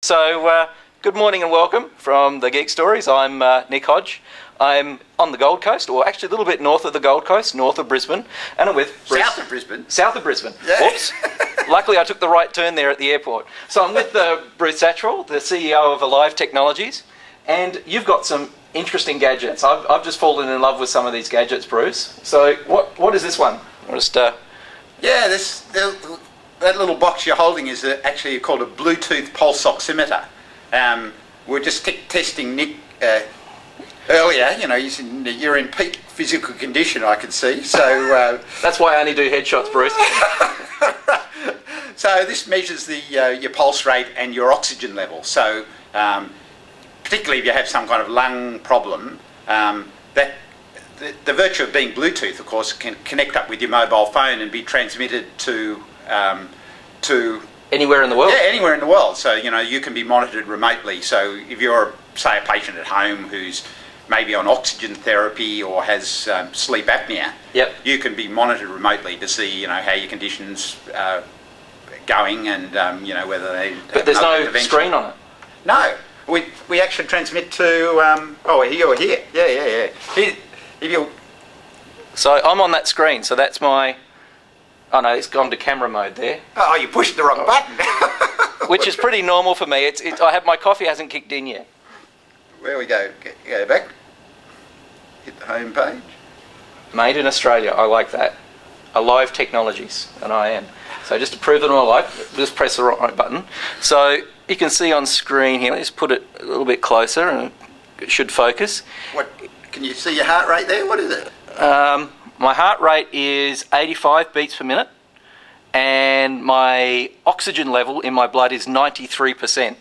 Good morning and welcome from the Geek Stories. I'm Nick Hodge. I'm on the Gold Coast, or actually a little bit north of the Gold Coast, north of Brisbane, and I'm with Bruce. South of Brisbane. South of Brisbane. Yeah. Whoops. Luckily, I took the right turn there at the airport. So I'm with Bruce Satchwell, the CEO of Alive Technologies, and you've got some interesting gadgets. I've just fallen in love with some of these gadgets, Bruce. So what is this one? Yeah, that little box you're holding is actually called a Bluetooth pulse oximeter. We're just testing Nick earlier. You know, you're in peak physical condition, I can see. So that's why I only do headshots, Bruce. So this measures your pulse rate and your oxygen level. So particularly if you have some kind of lung problem, that the virtue of being Bluetooth, of course, can connect up with your mobile phone and be transmitted to anywhere in the world. Yeah, anywhere in the world. So you can be monitored remotely. So if you're, say, a patient at home who's maybe on oxygen therapy or has sleep apnea, yep, you can be monitored remotely to see how your conditions going and whether they. But there's no screen on it. No, we actually transmit to you're here. Yeah. If you. So I'm on that screen. So that's my. Oh no, it's gone to camera mode there. Oh, you pushed the wrong button. Which is pretty normal for me. My coffee hasn't kicked in yet. Where we go? Go back. Hit the home page. Made in Australia. I like that. Alive Technologies, and I am. So just to prove that I'm alive, just press the right button. So you can see on screen here. Let's put it a little bit closer, and it should focus. What? Can you see your heart rate there? What is it? My heart rate is 85 beats per minute, and my oxygen level in my blood is 93%.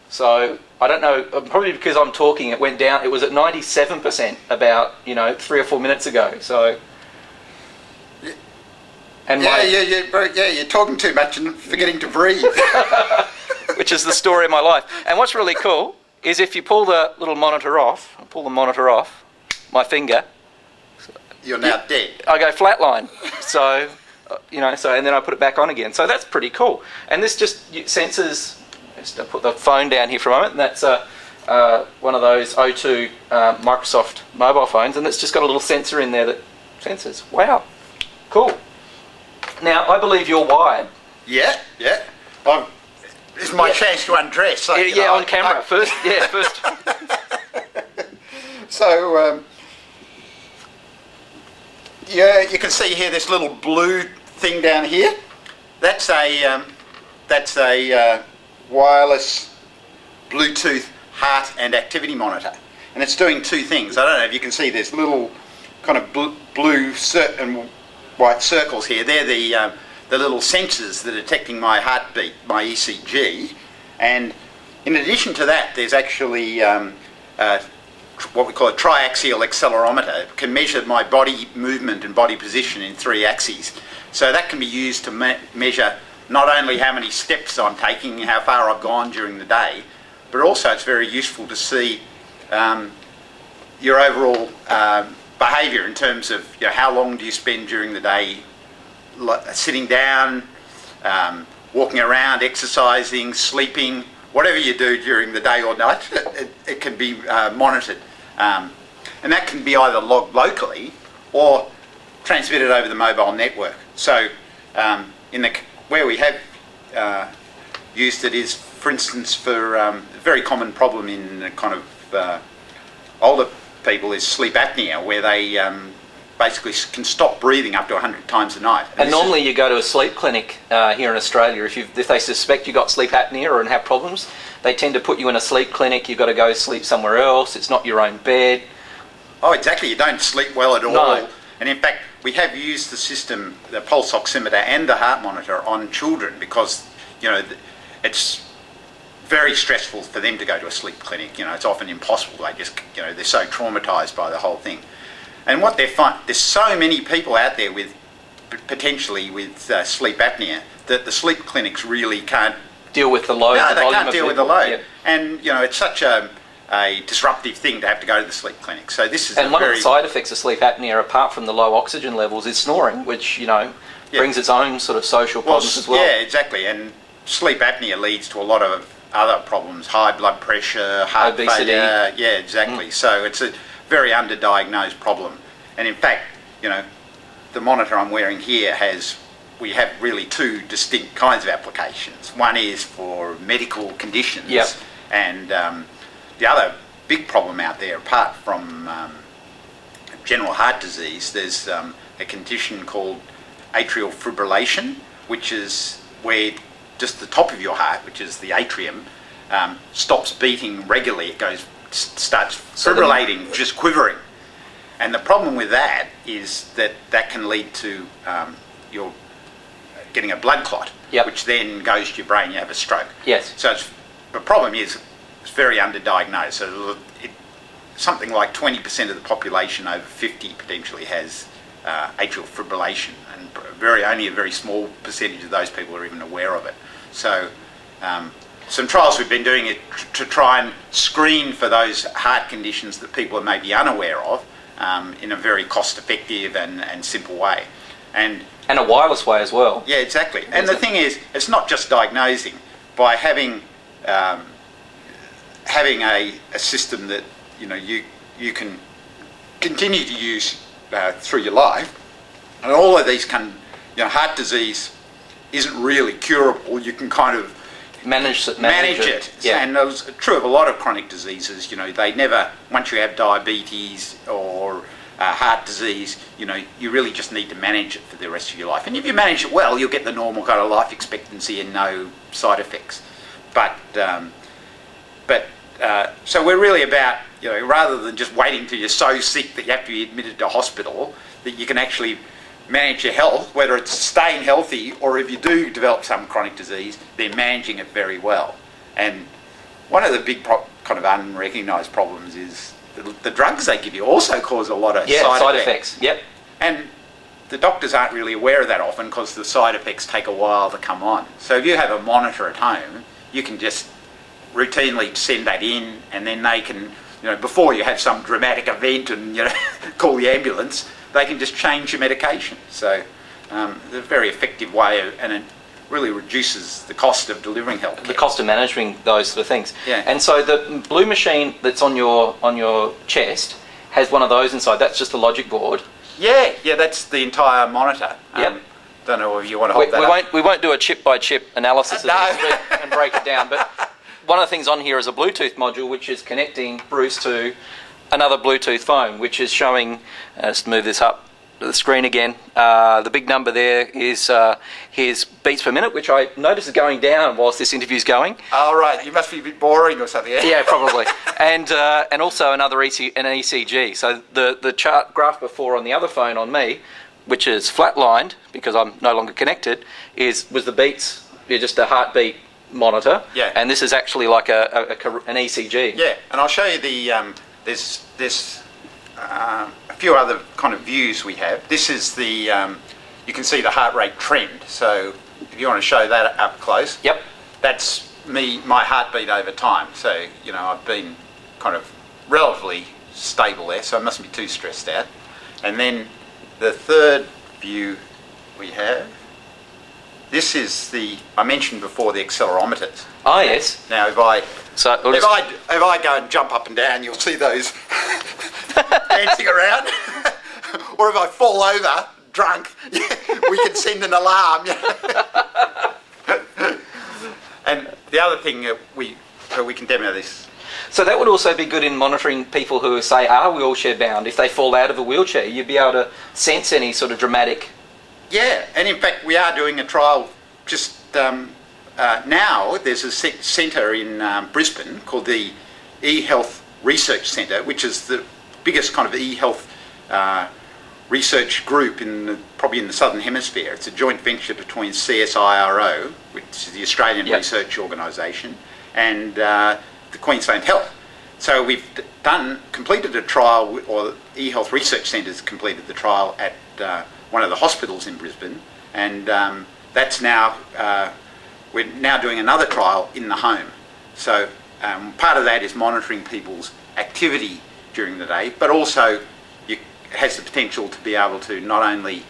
So I don't know, probably because I'm talking, it went down. It was at 97% about 3 or 4 minutes ago. So, and you're talking too much and forgetting to breathe. Which is the story of my life. And what's really cool is if you pull the little monitor off, my finger. You're now dead. I go flatline. So, and then I put it back on again. So that's pretty cool. And this just senses, just to put the phone down here for a moment, and that's one of those O2 Microsoft mobile phones, and it's just got a little sensor in there that senses. Wow, cool. Now, I believe you're wired. Yeah. This is my chance to undress. So, on camera. First. So, you can see here this little blue thing down here. That's a wireless Bluetooth heart and activity monitor, and it's doing two things. I don't know if you can see this little kind of blue and white circles here. They're the little sensors that are detecting my heartbeat, my ECG, and in addition to that, there's actually what we call a triaxial accelerometer. It can measure my body movement and body position in 3 axes. So that can be used to measure not only how many steps I'm taking, how far I've gone during the day, but also it's very useful to see your overall behaviour in terms of how long do you spend during the day sitting down, walking around, exercising, sleeping. Whatever you do during the day or night, it can be monitored. And that can be either logged locally or transmitted over the mobile network. So where we have used it is, for instance, for a very common problem in kind of older people is sleep apnea, where they basically can stop breathing up to 100 times a night. And normally you go to a sleep clinic here in Australia. If they suspect you've got sleep apnea or have problems, they tend to put you in a sleep clinic. You've got to go sleep somewhere else. It's not your own bed. Oh, exactly. You don't sleep well at all. No. And in fact, we have used the system, the pulse oximeter and the heart monitor on children because, it's very stressful for them to go to a sleep clinic. It's often impossible. They just, they're so traumatised by the whole thing. And what there's so many people out there with potentially with sleep apnea that the sleep clinics really can't deal with the load. No, they can't deal with the load. Yep. And it's such a disruptive thing to have to go to the sleep clinic. So this is one of the side effects of sleep apnea, apart from the low oxygen levels, is snoring, which brings its own sort of social problems as well. Yeah, exactly. And sleep apnea leads to a lot of other problems, high blood pressure, heart obesity. failure. Yeah, exactly. So it's a very underdiagnosed problem. And in fact, the monitor I'm wearing here we have really two distinct kinds of applications. One is for medical conditions, and the other big problem out there, apart from general heart disease, there's a condition called atrial fibrillation, which is where just the top of your heart, which is the atrium, stops beating regularly. It starts fibrillating, just quivering. And the problem with that is that can lead to your getting a blood clot, which then goes to your brain. You have a stroke. Yes. So the problem is it's very underdiagnosed. So something like 20% of the population over 50 potentially has atrial fibrillation, and only a very small percentage of those people are even aware of it. So some trials we've been doing to try and screen for those heart conditions that people are maybe unaware of in a very cost-effective and simple way. And a wireless way as well. Yeah, exactly. And the thing is, it's not just diagnosing. By having a system that you can continue to use through your life, and all of these heart disease isn't really curable. You can kind of manage it. Yeah. And it's true of a lot of chronic diseases. They never, once you have diabetes or heart disease, you really just need to manage it for the rest of your life. And if you manage it well, you'll get the normal kind of life expectancy and no side effects. So we're really about, rather than just waiting till you're so sick that you have to be admitted to hospital, that you can actually manage your health, whether it's staying healthy or if you do develop some chronic disease, they're managing it very well. And one of the big kind of unrecognised problems is the drugs they give you also cause a lot of side effects. Yep. And the doctors aren't really aware of that often because the side effects take a while to come on. So if you have a monitor at home, you can just routinely send that in, and then they can, before you have some dramatic event and call the ambulance, they can just change your medication. So it's a very effective way, and it really reduces the cost of delivering health. The cost of managing those sort of things. Yeah. And so the blue machine that's on your chest has one of those inside. That's just a logic board. Yeah, that's the entire monitor. Yep. Don't know if you want to hold that up. We won't do a chip by chip analysis of this and break it down, but one of the things on here is a Bluetooth module which is connecting Bruce to another Bluetooth phone, which is showing, let's move this up to the screen again, the big number there is his beats per minute, which I notice is going down whilst this interview's going. Oh, right, you must be a bit boring or something. Yeah, probably. And also an ECG. So the chart graph before on the other phone on me, which is flatlined because I'm no longer connected, was the beats, just a heartbeat monitor. Yeah. And this is actually like an ECG. Yeah, and I'll show you there's a few other kind of views we have. This is you can see the heart rate trend. So if you want to show that up close. Yep. That's my heartbeat over time. So, I've been kind of relatively stable there, so I mustn't be too stressed out. And then the third view we have, this is I mentioned before the accelerometers. Oh, yes. Now, if I go and jump up and down, you'll see those dancing around. Or if I fall over drunk, we can send an alarm. And the other thing we can demo this. So that would also be good in monitoring people who, say, are wheelchair bound. If they fall out of a wheelchair, you'd be able to sense any sort of dramatic. Yeah, and in fact we are doing a trial just now. There's a centre in Brisbane called the eHealth Research Centre, which is the biggest kind of eHealth research group probably in the Southern Hemisphere. It's a joint venture between CSIRO, which is the Australian Research Organisation, and the Queensland Health. So we've completed a trial, or the eHealth Research Centre's completed the trial at one of the hospitals in Brisbane, and that's now, we're now doing another trial in the home. So part of that is monitoring people's activity during the day, but also it has the potential to be able to not only,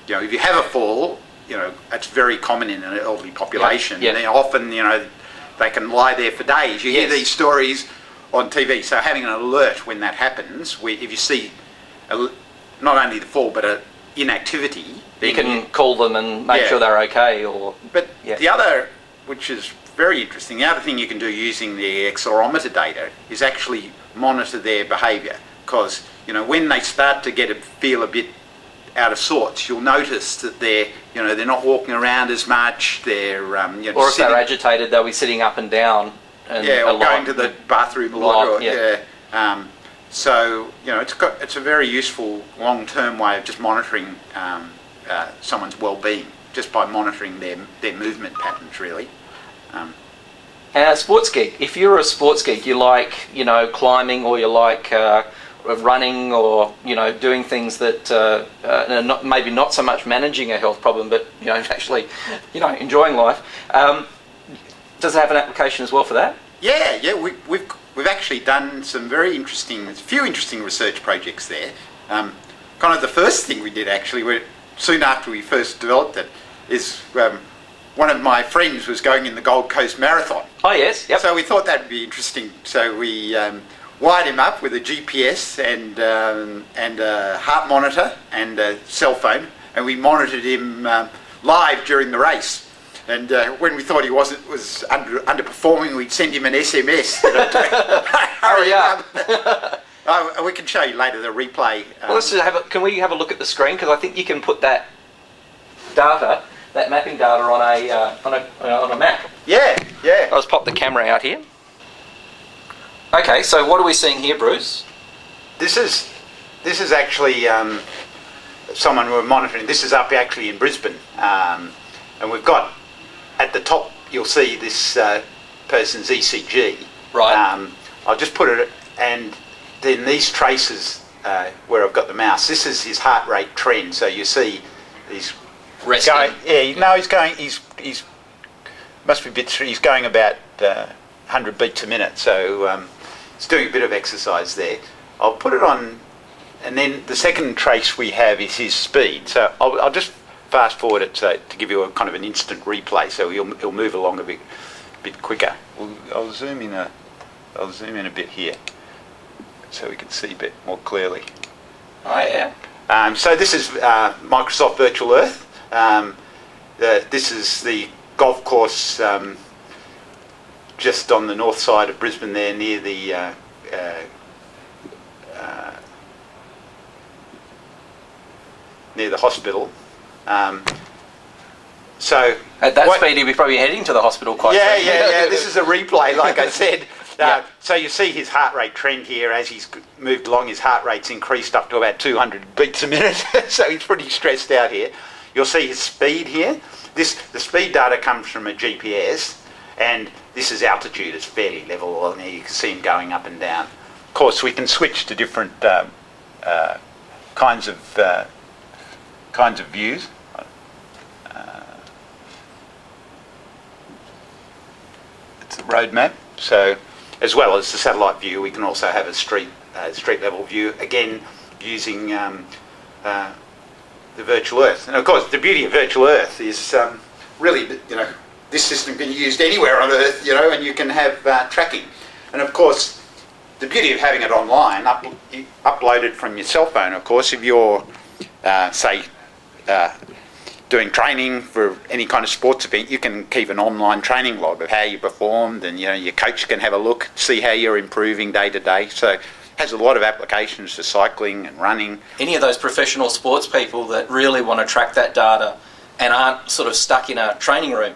if you have a fall, it's very common in an elderly population. Yeah. And often, they can lie there for days. You hear Yes. these stories on TV, so having an alert when that happens, if you see not only the fall but an inactivity, You can call them and make sure they're okay. But the other, which is very interesting, the other thing you can do using the accelerometer data is actually monitor their behaviour, because when they start to feel a bit out of sorts, you'll notice that they're not walking around as much. They're or if they're agitated, they'll be sitting up and down. And or going to the bathroom a lot. So it's a very useful long-term way of just monitoring someone's well-being, just by monitoring their movement patterns, really. And a sports geek, if you're a sports geek, you like climbing, or you like running, or doing things that maybe not so much managing a health problem, but actually enjoying life. Does it have an application as well for that? Yeah. We've actually done some few interesting research projects there. Kind of the first thing we did actually, soon after we first developed it, is one of my friends was going in the Gold Coast Marathon. Oh yes, yep. So we thought that would be interesting. So we wired him up with a GPS and a heart monitor and a cell phone, and we monitored him live during the race. And when we thought he was underperforming, we'd send him an SMS. Hurry up! We can show you later the replay. Well, let's just can we have a look at the screen, because I think you can put that mapping data on a map. Yeah. I'll just pop the camera out here. Okay, so what are we seeing here, Bruce? This is actually someone we're monitoring. This is up actually in Brisbane, and we've got at the top. You'll see this person's ECG. Right. I'll just put it, and then these traces where I've got the mouse. This is his heart rate trend. So you see he's resting. He's going. He's must be a bit. He's going about 100 beats a minute. So he's doing a bit of exercise there. I'll put it on, and then the second trace we have is his speed. So I'll just fast forward it to give you a kind of an instant replay. So he'll move along a bit quicker. I'll zoom in a bit here, so we can see a bit more clearly. Oh yeah. So this is Microsoft Virtual Earth. This is the golf course just on the north side of Brisbane there, near the hospital. So at that speed, he'll be probably heading to the hospital quite soon. Yeah. This is a replay, like I said. So you see his heart rate trend here. As he's moved along, his heart rate's increased up to about 200 beats a minute. So he's pretty stressed out here. You'll see his speed here. The speed data comes from a GPS, and this is altitude. It's fairly level, and you can see him going up and down. Of course, we can switch to different kinds of views. It's a road map. So, as well as the satellite view, we can also have a street level view, again using the Virtual Earth. And of course, the beauty of Virtual Earth is really, this system can be used anywhere on Earth, and you can have tracking. And of course, the beauty of having it online, uploaded from your cell phone, of course, if you're, say, doing training for any kind of sports event, you can keep an online training log of how you performed, and your coach can have a look, see how you're improving day to day. So it has a lot of applications for cycling and running. Any of those professional sports people that really want to track that data and aren't sort of stuck in a training room.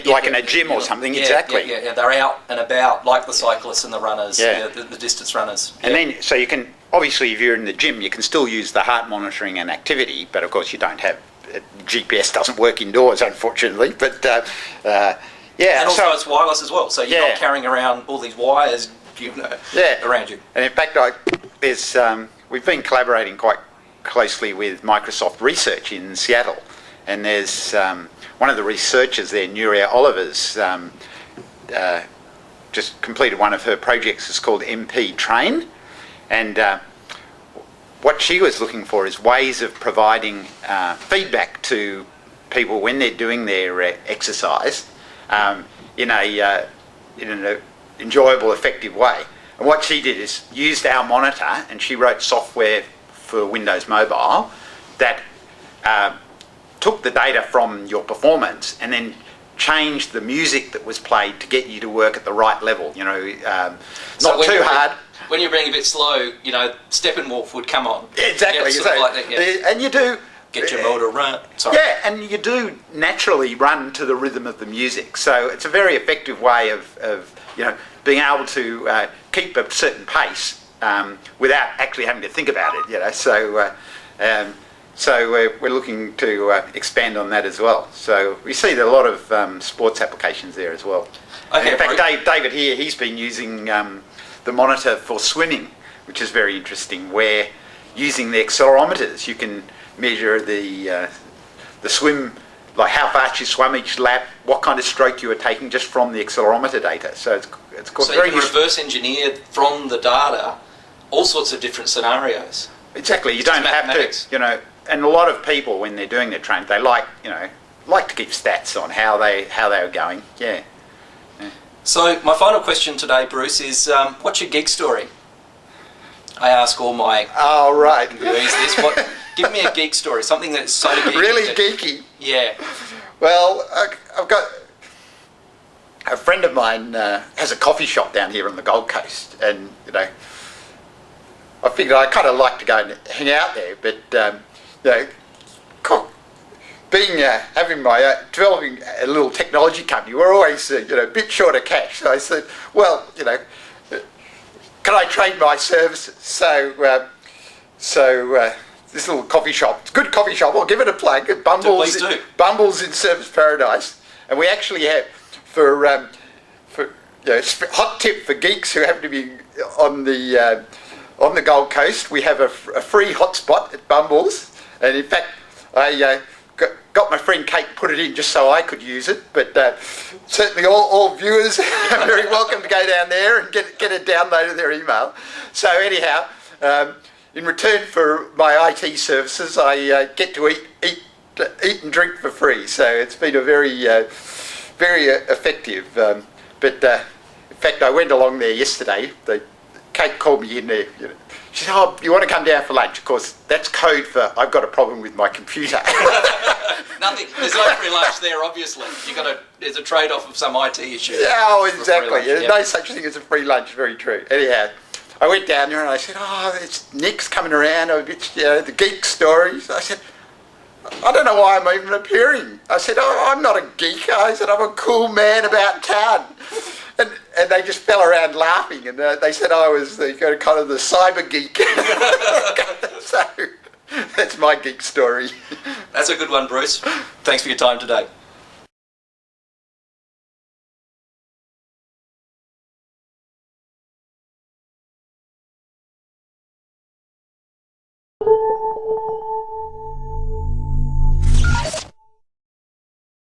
Like in a gym or something, exactly. Yeah, they're out and about, like the cyclists and the runners, the distance runners. And then, so you can, obviously if you're in the gym, you can still use the heart monitoring and activity, but of course you don't have, GPS doesn't work indoors, unfortunately, but and also it's wireless as well, so you're not carrying around all these wires around you. And in fact, we've been collaborating quite closely with Microsoft Research in Seattle, and there's one of the researchers there, Nuria Oliver's, just completed one of her projects. It's called MP Train, and what she was looking for is ways of providing feedback to people when they're doing their exercise in an enjoyable, effective way. And what she did is used our monitor, and she wrote software for Windows Mobile that took the data from your performance and then changed the music that was played to get you to work at the right level. Not too hard. When you're being a bit slow, Steppenwolf would come on. Exactly. Yeah, like that, yeah. And you do... Get your motor run. Sorry. Yeah, and you do naturally run to the rhythm of the music. So it's a very effective way of being able to keep a certain pace without actually having to think about it. So we're looking to expand on that as well. So we see a lot of sports applications there as well. Okay, in fact, David here, he's been using the monitor for swimming, which is very interesting, where using the accelerometers you can measure the swim, like how fast you swam each lap, what kind of stroke you were taking just from the accelerometer data. So it's so very you can reverse engineer from the data all sorts of different scenarios. Exactly. You don't have to, and a lot of people when they're doing their training, they like to keep stats on how they are going. Yeah. So my final question today, Bruce, is what's your geek story? I ask all my interviewees this. Give me a geek story, something that's so geeky. Really geeky? Yeah. Well, I've got a friend of mine has a coffee shop down here on the Gold Coast, and I figured I kind of like to go and hang out there, but developing a little technology company, we're always a bit short of cash. So I said, well, can I trade my services? So this little coffee shop, it's a good coffee shop, I'll give it a plug, Bumbles in Service Paradise, and we actually have for hot tip for geeks who happen to be on the Gold Coast, we have a free hotspot at Bumbles, and in fact I got my friend Kate put it in just so I could use it, but certainly all viewers are very welcome to go down there and get a download of their email. So anyhow, in return for my IT services, I get to eat and drink for free. So it's been a very effective. But in fact, I went along there yesterday. Kate called me in there. She said, "Oh, you want to come down for lunch?" Of course, that's code for I've got a problem with my computer. Nothing. There's no free lunch there, obviously. There's a trade-off of some IT issue. Yeah, exactly. There's no such thing as a free lunch. Very true. Anyhow, I went down there and I said, it's Nick's coming around, the geek stories. I said, I don't know why I'm even appearing. I said, I'm not a geek. I said, I'm a cool man about town. And they just fell around laughing, and they said I was kind of the cyber geek. So that's my geek story. That's a good one, Bruce. Thanks for your time today.